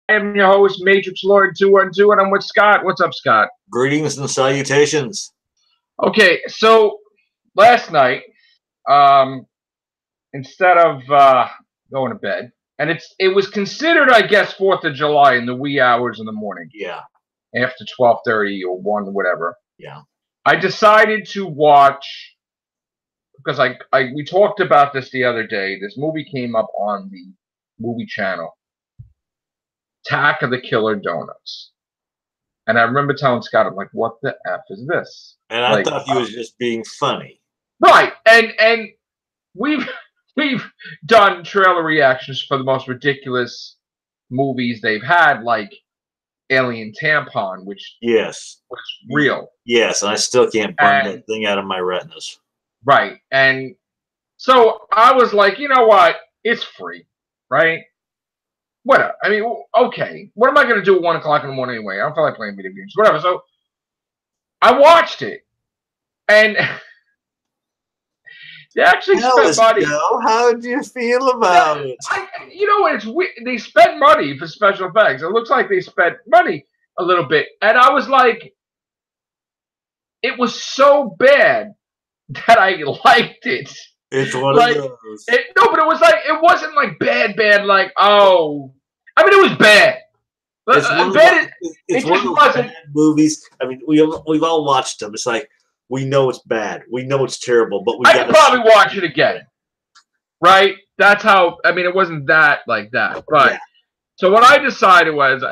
I am your host, Matrixlord212, and I'm with Scott. What's up, Scott? Greetings and salutations. Okay, so last night, um, instead of going to bed, and it was considered, I guess, 4th of July in the wee hours in the morning, Yeah. after 12:30 or 1, whatever. Yeah. I decided to watch because we talked about this the other day. This movie came up on the movie channel, Attack of the Killer Donuts. And I remember telling Scott, I'm like, what the F is this? And I Like, thought he was just being funny. right. And we've we've done trailer reactions for the most ridiculous movies they've had, like Alien Tampon, which Yes. was real. Yes, and I still can't burn that thing out of my retinas. Right. And so I was like, you know what? It's free, right? Whatever. I mean, okay. What am I going to do at 1 o'clock in the morning anyway? I don't feel like playing video games. Whatever. So I watched it. And they actually spent money. How do you feel about it? You know what? It's weird. They spent money for special effects. It looks like they spent money a little bit. And I was like, it was so bad that I liked it. It's one like, of those. No, but it was like, it wasn't like bad, like, oh. I mean, it was bad. It's one of those bad movies. I mean, we've all watched them. It's like, we know it's bad. We know it's terrible, but I could probably watch it again. Right? That's how, I mean, it wasn't that like that. But, yeah. So what I decided was,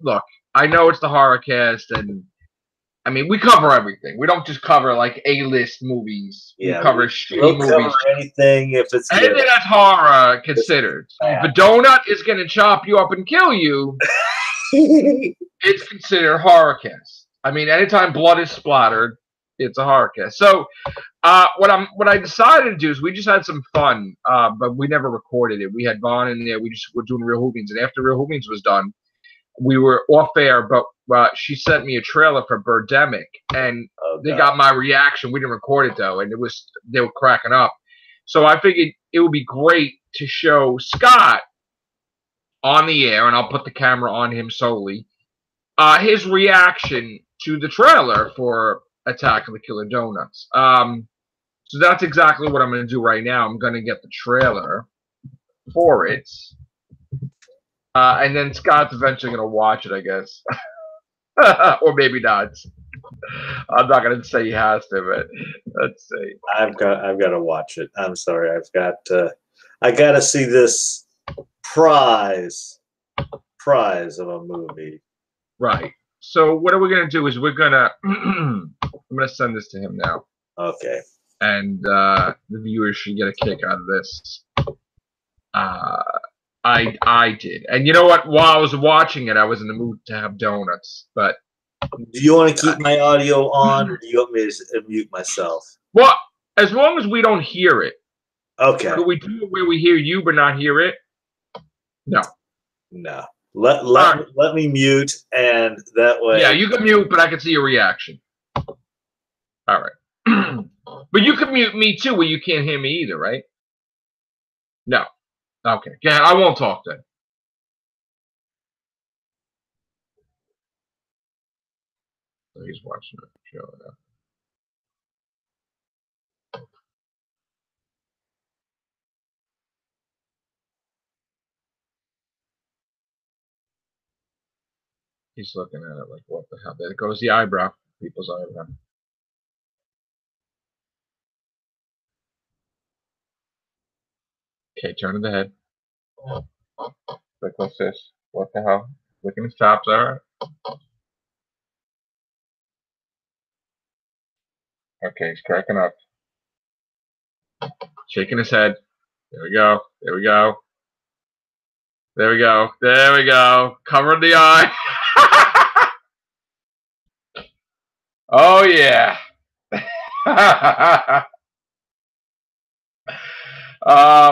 look, I know it's the horror cast, and I mean, we cover everything. We don't just cover like A-list movies. Yeah, we cover shitty movies. Cover anything if it's anything good. That's horror considered. So if a donut is going to chop you up and kill you, it's considered horror cast. I mean, anytime blood is splattered, it's a horror cast. So, what I decided to do is we just had some fun, but we never recorded it. We had Vaughn in there. We just were doing Real Hoobings, and after Real Hoobings was done, we were off air, but she sent me a trailer for Birdemic, and they got my reaction. We didn't record it though, and they were cracking up. So I figured it would be great to show Scott on the air, and I'll put the camera on him solely. His reaction to the trailer for Attack of the Killer Donuts. So that's exactly what I'm going to do right now. I'm going to get the trailer for it. And then Scott's eventually going to watch it, I guess. Or maybe not. I'm not going to say he has to, but let's see. I've got to watch it. I'm sorry. I got to see this prize of a movie. Right. So what are we going to do is we're going to I'm going to send this to him now. Okay. And the viewers should get a kick out of this. I did. And you know what? While I was watching it, I was in the mood to have donuts. But do you want to keep my audio on, or do you want me to mute myself? Well, as long as we don't hear it. Okay. Could we do it where we hear you but not hear it? No. No. Let me mute, and that way. Yeah, you can mute, but I can see your reaction. All right. But you can mute me too, where you can't hear me either, right? No. Okay. Yeah, I won't talk then. So he's watching the show now. He's looking at it like, what the hell? There goes the eyebrow. People's eyebrow. Okay, turn the head. Like, what's this? What the hell? Licking his chops, alright. Okay, he's cracking up. Shaking his head. There we go. There we go. There we go. There we go. Covering the eye. Oh, yeah.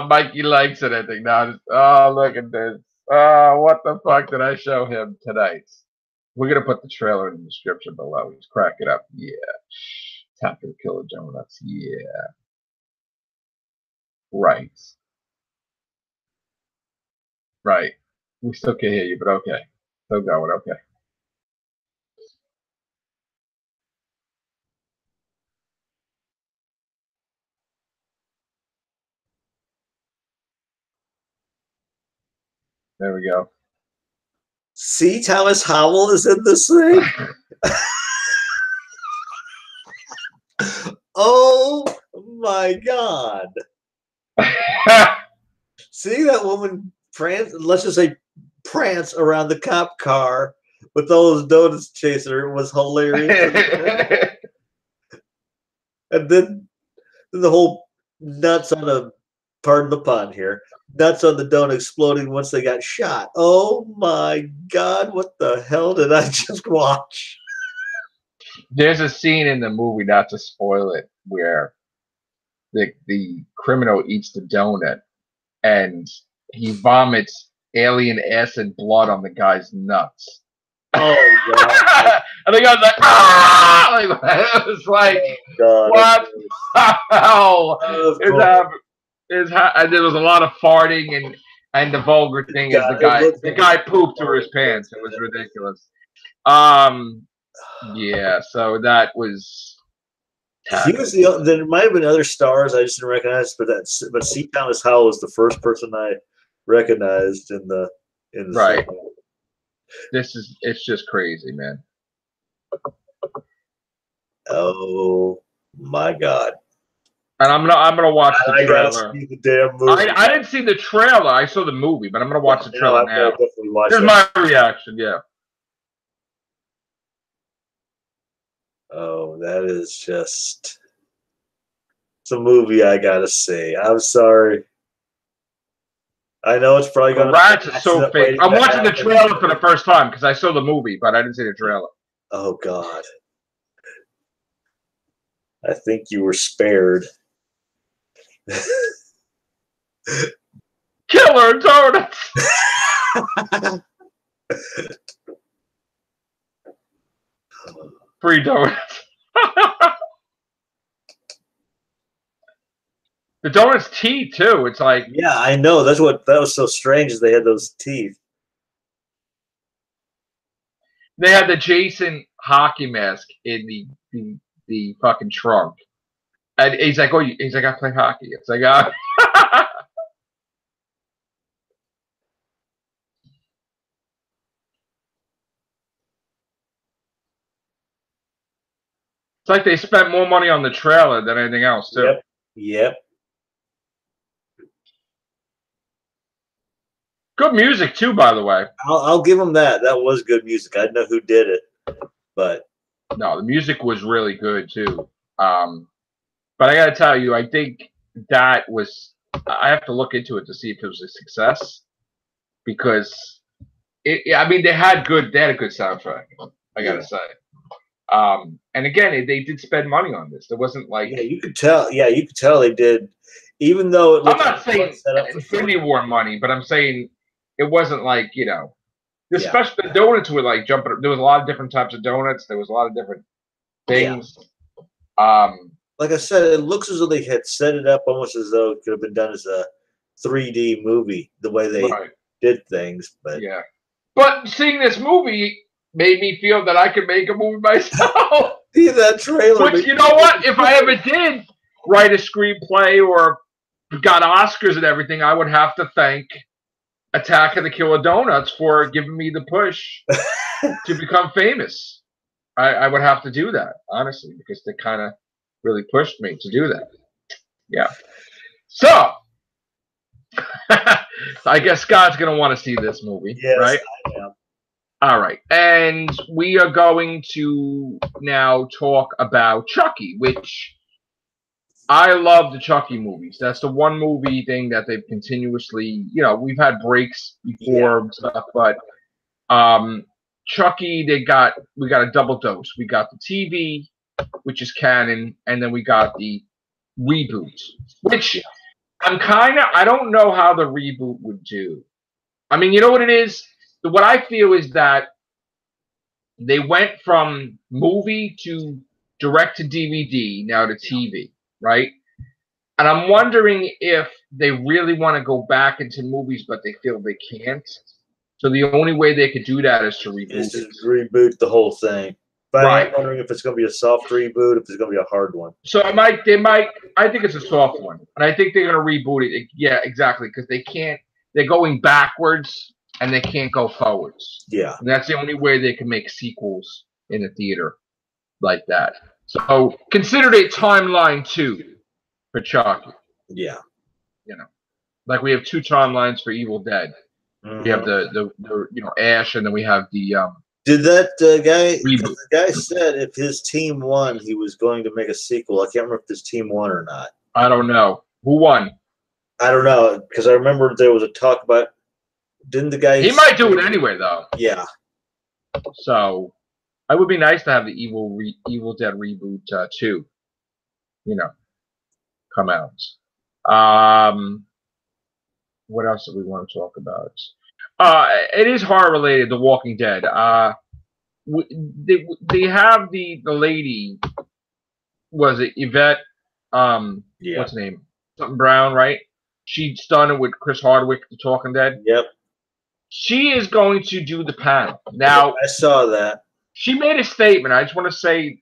Mikey likes it, I think. Now, oh, look at this. What the fuck did I show him tonight? We're going to put the trailer in the description below. He's cracking up. Yeah. Attack of the Killer Donuts. Yeah. Right. Right. We still can't hear you, but okay. Still going, okay. There we go. See, Thomas Howell is in this thing. Oh my God. Seeing that woman prance, let's just say prance around the cop car with all those donuts chasing her was hilarious. And then the whole nuts on a, pardon the pun here, nuts on the donut exploding once they got shot. Oh my God, what the hell did I just watch? There's a scene in the movie, not to spoil it, where the criminal eats the donut and he vomits alien acid blood on the guy's nuts. Oh God! And the guy's like, ah! Like, it was like, oh, what the hell is and there was a lot of farting and the vulgar thing is the guy pooped through his pants. It was ridiculous. Yeah, so that was. He was there might have been other stars I just didn't recognize, but C. Thomas Howell was the first person I recognized in the right. It's just crazy, man. Oh my God! And I'm gonna watch the trailer. See the damn movie. I didn't see the trailer. I saw the movie, but I'm gonna watch the trailer now. Here's my reaction. Yeah. Oh, that is just. It's a movie I gotta see. I'm sorry. I know it's probably going to. Rats is so fake. I'm watching the trailer for the first time because I saw the movie, but I didn't see the trailer. Oh God! I think you were spared. Killer donuts. Free donuts. The donuts' teeth too. It's like, yeah, I know. That was so strange. Is they had those teeth. They had the Jason hockey mask in the fucking trunk, and he's like, "Oh, he's like, I play hockey." It's like, It's like they spent more money on the trailer than anything else, too. Yep. Yep. Good music too, by the way. I'll give them that. That was good music. I didn't know who did it, but no, the music was really good too. But I gotta tell you, I think that was. I have to look into it to see if it was a success, because I mean, they had a good soundtrack. I gotta say. And again, they did spend money on this. There wasn't like you could tell. Yeah, you could tell they did. Even though it I'm not saying Infinity War money, but I'm saying it wasn't like, especially the donuts were like jumping. There was a lot of different types of donuts. There was a lot of different things. Yeah. Like I said, it looks as though they had set it up almost as though it could have been done as a 3D movie, the way they did things. But yeah, but seeing this movie made me feel that I could make a movie myself. See that trailer? Which, you know what? If I ever did write a screenplay or got Oscars and everything, I would have to thank Attack of the Killer Donuts for giving me the push to become famous. I would have to do that, honestly, because they kind of really pushed me to do that. Yeah. So, I guess Scott's going to want to see this movie, right? I am. All right. And we are going to now talk about Chucky, which I love the Chucky movies. That's the one movie thing that they've continuously, we've had breaks before and stuff, but Chucky, we got a double dose. We got the TV, which is canon, and then we got the reboot, which I don't know how the reboot would do. I mean, you know what it is? What I feel is that they went from movie to direct to DVD, now to TV, right? And I'm wondering if they really want to go back into movies, but they feel they can't. So the only way they could do that is to reboot. Is to reboot the whole thing. But Right. I'm wondering if it's going to be a soft reboot, if it's going to be a hard one. So they might. I think it's a soft one, and I think they're going to reboot it. Yeah, exactly, because they can't. They're going backwards, and they can't go forwards. Yeah, and that's the only way they can make sequels in the theater like that. So consider it timeline 2 for Chucky. Yeah, like we have 2 timelines for Evil Dead. Mm-hmm. We have the Ash, and then we have the Did that guy? reboot. The guy said if his team won, he was going to make a sequel. I can't remember if this team won or not. I don't know who won. I don't know because I remember there was a talk about. Didn't the guy? He might do it anyway, though. Yeah. So it would be nice to have the Evil Dead reboot 2. Come out. What else do we want to talk about? It is horror related. The Walking Dead. They have the lady. Was it Yvette? Yeah. What's her name? Something Brown, right? She started with Chris Hardwick, The Talking Dead. Yep. She is going to do the panel now. I saw that. She made a statement. I just want to say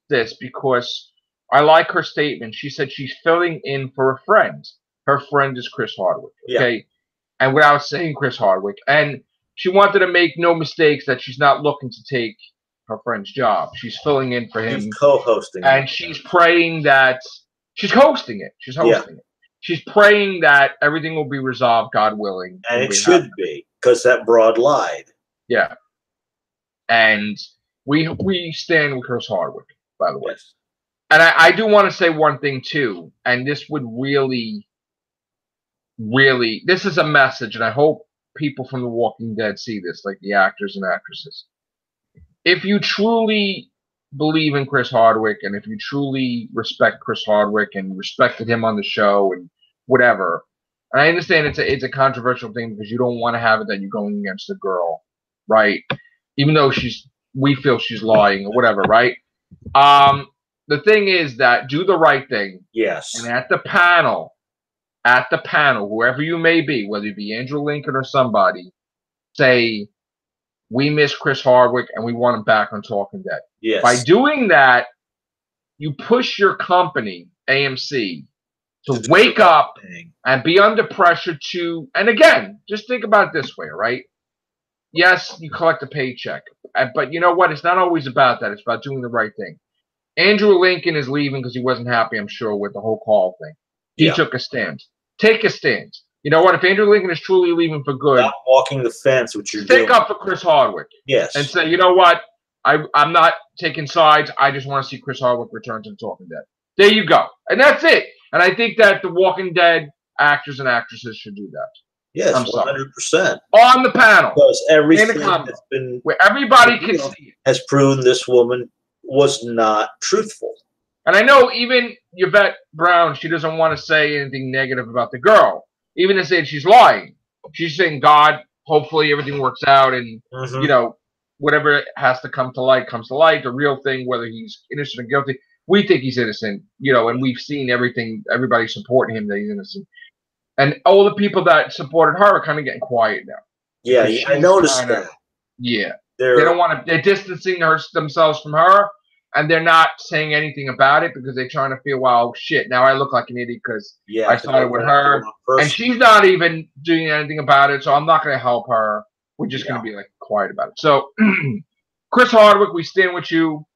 this because I like her statement. She said she's filling in for a friend. Her friend is Chris Hardwick. Okay. Yeah. And without saying Chris Hardwick. And she wanted to make no mistakes that she's not looking to take her friend's job. She's filling in for him. She's co-hosting and it. She's praying that she's hosting it. She's hosting it. She's praying that everything will be resolved, God willing. And it should be, because that broad lied. Yeah. And we stand with Chris Hardwick, by the way. Yes. And I do want to say one thing, too. And this would really, this is a message, and I hope people from The Walking Dead see this, like the actors and actresses. If you truly believe in Chris Hardwick, and if you truly respect Chris Hardwick and respected him on the show and whatever, and I understand it's a controversial thing because you don't want to have it that you're going against a girl, right? Even though we feel she's lying or whatever, right? The thing is that do the right thing. Yes. And at the panel, whoever you may be, whether it be Andrew Lincoln or somebody, say, we miss Chris Hardwick and we want him back on Talking Dead. Yes. By doing that, you push your company, AMC, to wake up and be under pressure to, and again, just think about it this way, right? Yes, you collect a paycheck, but you know what? It's not always about that. It's about doing the right thing. Andrew Lincoln is leaving because he wasn't happy, I'm sure, with the whole call thing. He took a stand. Take a stand. You know what? If Andrew Lincoln is truly leaving for good, not walking the fence, which you're doing. Stick up for Chris Hardwick. Yes. And say, you know what? I'm not taking sides. I just want to see Chris Hardwick return to The Talking Dead. There you go. And that's it. And I think that The Walking Dead actors and actresses should do that. Yes, 100%. On the panel. Because everything that's been where everybody can see it has proven this woman was not truthful. And I know even Yvette Brown, she doesn't want to say anything negative about the girl. Even to say she's lying. She's saying, God, hopefully everything works out and, whatever has to come to light comes to light. The real thing, whether he's innocent or guilty. We think he's innocent, and we've seen everybody supporting him that he's innocent. And all the people that supported her are kind of getting quiet now. Yeah, I noticed that. Yeah. They don't want to, they're distancing themselves from her, and they're not saying anything about it because they're trying to feel, well, shit, now I look like an idiot because I started with her, and she's not even doing anything about it, so I'm not going to help her. We're just going to be like quiet about it. So, Chris Hardwick, we stand with you.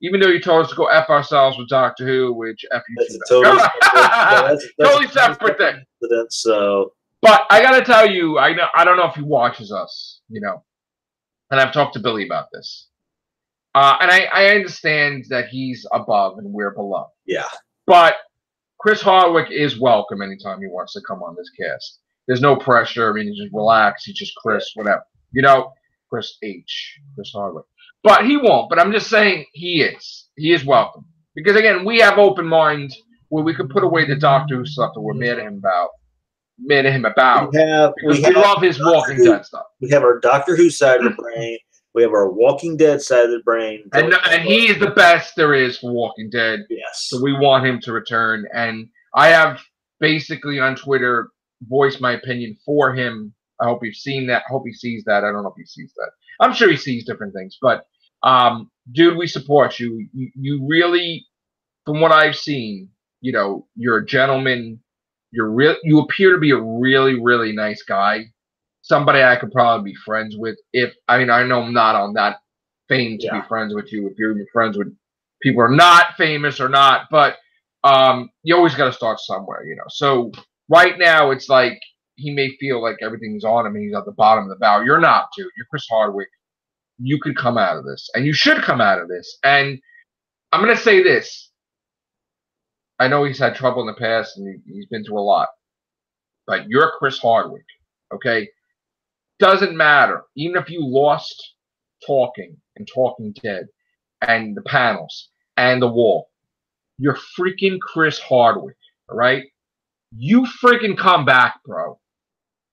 Even though you told us to go F ourselves with Doctor Who, which F you that's totally separate thing. So, but I got to tell you, I don't know if he watches us, and I've talked to Billy about this. And I understand that he's above and we're below. Yeah. But Chris Hardwick is welcome anytime he wants to come on this cast. There's no pressure. I mean, he's just relax. He's just Chris, whatever. Chris Hardwick. But he won't. But I'm just saying he is. He is welcome. Because, again, we have open minds where we could put away the Doctor Who stuff that we're mad at him about. We love his Walking Dead stuff. We have our Doctor Who side of the brain. We have our Walking Dead side of the brain. And he is the best there is for Walking Dead. Yes. So we want him to return. And I have basically on Twitter voiced my opinion for him I hope you've seen that. I hope he sees that. I don't know if he sees that. I'm sure he sees different things. But, dude, we support you. You really, from what I've seen, you know, you're a gentleman. You appear to be a really, really nice guy. Somebody I could probably be friends with. I know I'm not on that fame to be friends with you. If you're friends with people who are not famous or not, but you always got to start somewhere, you know. So right now it's like he may feel like everything's on him and he's at the bottom of the barrel. You're not, dude. You're Chris Hardwick. You could come out of this, and you should come out of this. And I'm gonna say this. I know he's had trouble in the past and he's been through a lot, but you're Chris Hardwick, okay? Doesn't matter. Even if you lost Talking and Talking Dead and the panels and the wall, you're freaking Chris Hardwick, all right? You freaking come back, bro.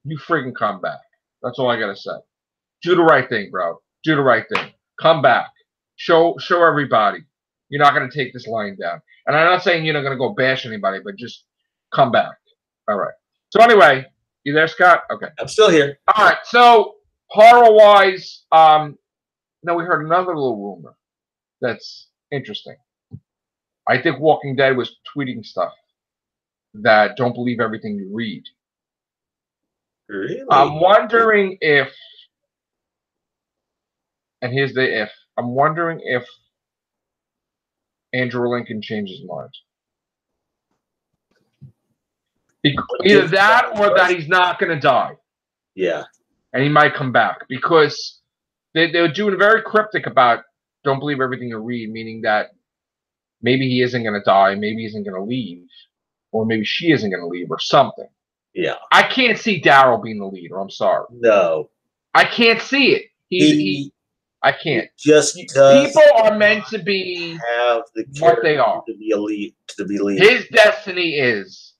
You freaking come back. That's all I gotta say. Do the right thing, bro. Do the right thing. Come back. Show everybody you're not gonna take this line down. And I'm not saying you're not gonna go bash anybody, but just come back. All right. So anyway, you there, Scott? Okay. I'm still here. All right. So horror-wise, now we heard another little rumor that's interesting. I think Walking Dead was tweeting stuff that don't believe everything you read. Really? I'm wondering if, and here's the if, I'm wondering if Andrew Lincoln changed his mind. Either that or that he's not going to die. Yeah. And he might come back. Because they were doing very cryptic about don't believe everything you read, meaning that maybe he isn't going to die, maybe he isn't going to leave, or maybe she isn't going to leave, or something. Yeah. I can't see Daryl being the leader. I'm sorry. No. I can't see it. I can't. Just people are meant to be have the what they are. To be elite. To be leader. His destiny is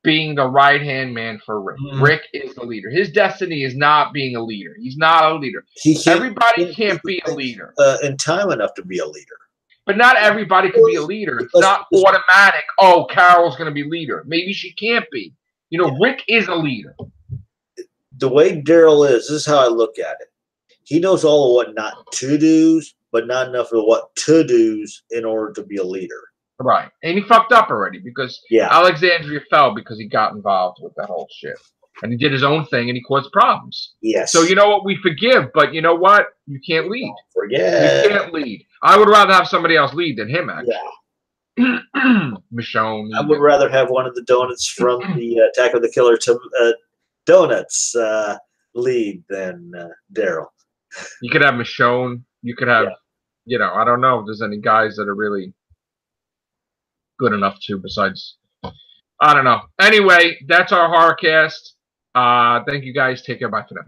being the right-hand man for Rick. Rick is the leader. His destiny is not being a leader. He's not a leader. Everybody can't be a leader. In time enough to be a leader. But not everybody can be a leader. It's not automatic. Oh, Carol's going to be leader. Maybe she can't be. You know, Rick is a leader. The way Daryl is, this is how I look at it. He knows all of what not to do's, but not enough of what to do's in order to be a leader. Right. And he fucked up already because Alexandria fell because he got involved with that whole shit. And he did his own thing and he caused problems. Yes. So you know what? We forgive, but you know what? You can't lead. Forget. You can't lead. I would rather have somebody else lead than him, actually. Yeah. Michonne. I would rather have one of the donuts from the Attack of the Killer Donuts lead than Daryl. You could have Michonne. You could have, you know, I don't know if there's any guys that are really good enough to besides, I don't know. Anyway, that's our horror cast. Thank you guys. Take care. Bye for now.